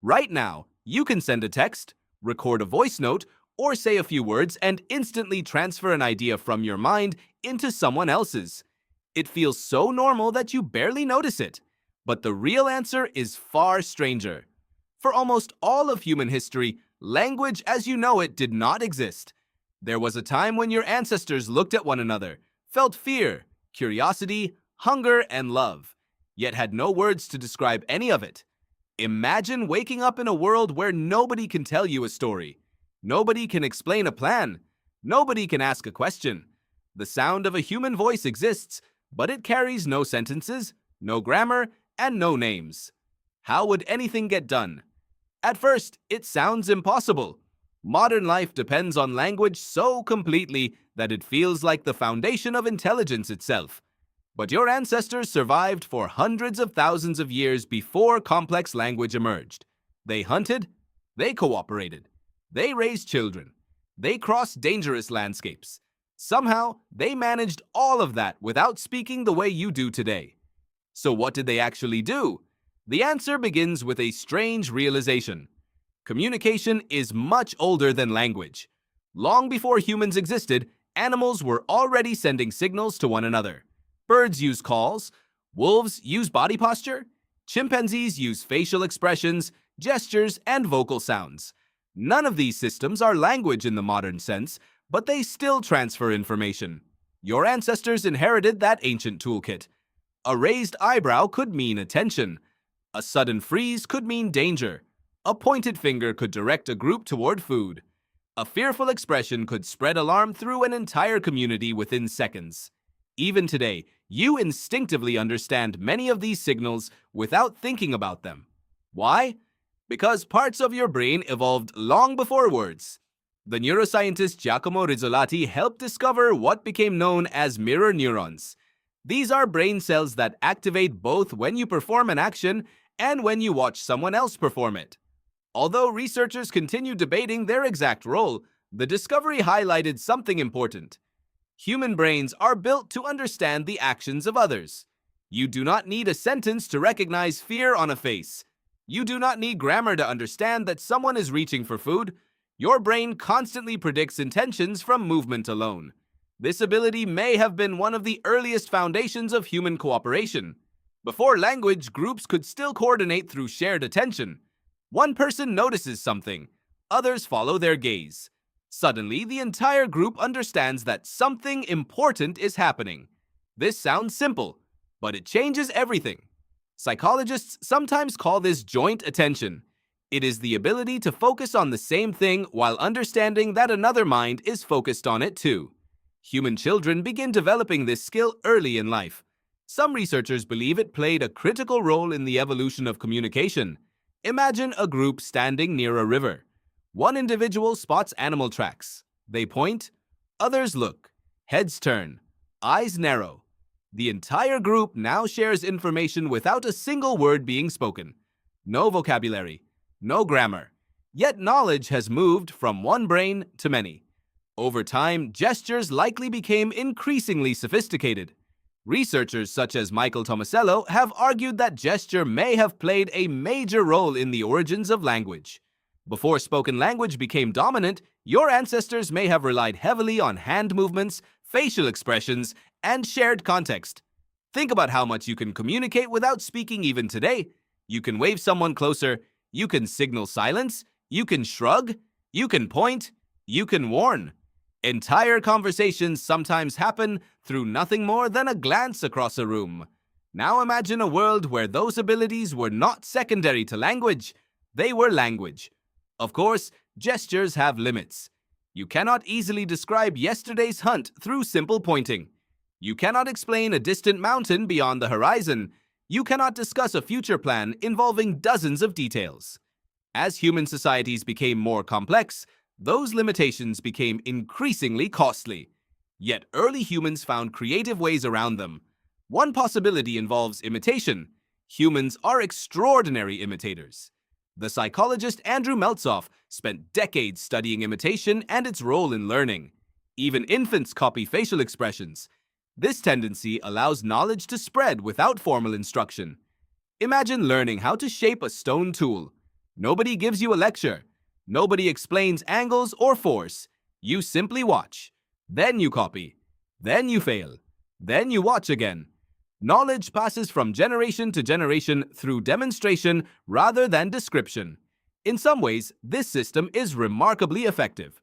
Right now, you can send a text, record a voice note, or say a few words and instantly transfer an idea from your mind into someone else's. It feels so normal that you barely notice it. But the real answer is far stranger. For almost all of human history, language as you know it did not exist. There was a time when your ancestors looked at one another, felt fear, curiosity, hunger, and love, yet had no words to describe any of it. Imagine waking up in a world where nobody can tell you a story. Nobody can explain a plan. Nobody can ask a question. The sound of a human voice exists, but it carries no sentences, no grammar, and no names. How would anything get done? At first, it sounds impossible. Modern life depends on language so completely that it feels like the foundation of intelligence itself. But your ancestors survived for hundreds of thousands of years before complex language emerged. They hunted, they cooperated, they raised children, they crossed dangerous landscapes. Somehow, they managed all of that without speaking the way you do today. So what did they actually do? The answer begins with a strange realization. Communication is much older than language. Long before humans existed, animals were already sending signals to one another. Birds use calls, wolves use body posture, chimpanzees use facial expressions, gestures, and vocal sounds. None of these systems are language in the modern sense, but they still transfer information. Your ancestors inherited that ancient toolkit. A raised eyebrow could mean attention. A sudden freeze could mean danger. A pointed finger could direct a group toward food. A fearful expression could spread alarm through an entire community within seconds. Even today, you instinctively understand many of these signals without thinking about them. Why? Because parts of your brain evolved long before words. The neuroscientist Giacomo Rizzolatti helped discover what became known as mirror neurons. These are brain cells that activate both when you perform an action and when you watch someone else perform it. Although researchers continue debating their exact role, the discovery highlighted something important. Human brains are built to understand the actions of others. You do not need a sentence to recognize fear on a face. You do not need grammar to understand that someone is reaching for food. Your brain constantly predicts intentions from movement alone. This ability may have been one of the earliest foundations of human cooperation. Before language, groups could still coordinate through shared attention. One person notices something, others follow their gaze. Suddenly, the entire group understands that something important is happening. This sounds simple, but it changes everything. Psychologists sometimes call this joint attention. It is the ability to focus on the same thing while understanding that another mind is focused on it too. Human children begin developing this skill early in life. Some researchers believe it played a critical role in the evolution of communication. Imagine a group standing near a river. One individual spots animal tracks. They point, others look, heads turn, eyes narrow. The entire group now shares information without a single word being spoken. No vocabulary, no grammar. Yet knowledge has moved from one brain to many. Over time, gestures likely became increasingly sophisticated. Researchers such as Michael Tomasello have argued that gesture may have played a major role in the origins of language. Before spoken language became dominant, your ancestors may have relied heavily on hand movements, facial expressions, and shared context. Think about how much you can communicate without speaking even today. You can wave someone closer, you can signal silence, you can shrug, you can point, you can warn. Entire conversations sometimes happen through nothing more than a glance across a room. Now imagine a world where those abilities were not secondary to language, they were language. Of course, gestures have limits. You cannot easily describe yesterday's hunt through simple pointing. You cannot explain a distant mountain beyond the horizon. You cannot discuss a future plan involving dozens of details. As human societies became more complex, those limitations became increasingly costly. Yet early humans found creative ways around them. One possibility involves imitation. Humans are extraordinary imitators. The psychologist Andrew Meltzoff spent decades studying imitation and its role in learning. Even infants copy facial expressions. This tendency allows knowledge to spread without formal instruction. Imagine learning how to shape a stone tool. Nobody gives you a lecture. Nobody explains angles or force. You simply watch. Then you copy. Then you fail. Then you watch again. Knowledge passes from generation to generation through demonstration rather than description. In some ways, this system is remarkably effective.